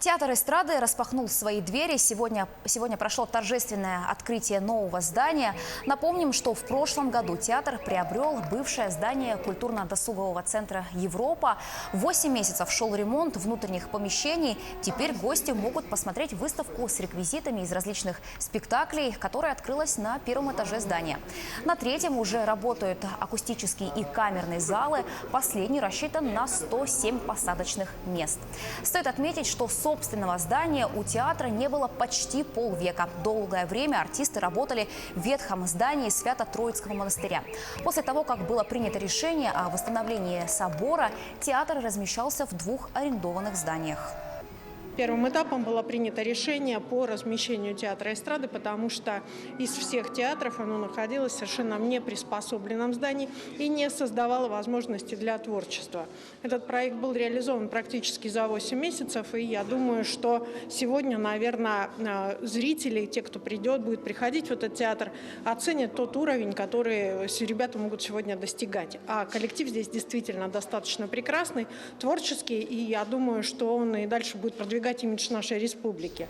Театр эстрады распахнул свои двери. Сегодня прошло торжественное открытие нового здания. Напомним, что в прошлом году театр приобрел бывшее здание культурно-досугового центра «Европа». 8 месяцев шел ремонт внутренних помещений. Теперь гости могут посмотреть выставку с реквизитами из различных спектаклей, которая открылась на первом этаже здания. На третьем уже работают акустические и камерные залы. Последний рассчитан на 107 посадочных мест. Стоит отметить, что собственного здания у театра не было почти полвека. Долгое время артисты работали в ветхом здании Свято-Троицкого монастыря. После того, как было принято решение о восстановлении собора, театр размещался в 2 арендованных зданиях. Первым этапом было принято решение по размещению театра эстрады, потому что из всех театров оно находилось совершенно в неприспособленном здании и не создавало возможности для творчества. Этот проект был реализован практически за 8 месяцев, и я думаю, что сегодня, наверное, зрители, те, кто будет приходить в этот театр, оценят тот уровень, который ребята могут сегодня достигать. А коллектив здесь действительно достаточно прекрасный, творческий, и я думаю, что он и дальше будет продвигать имидж нашей республики.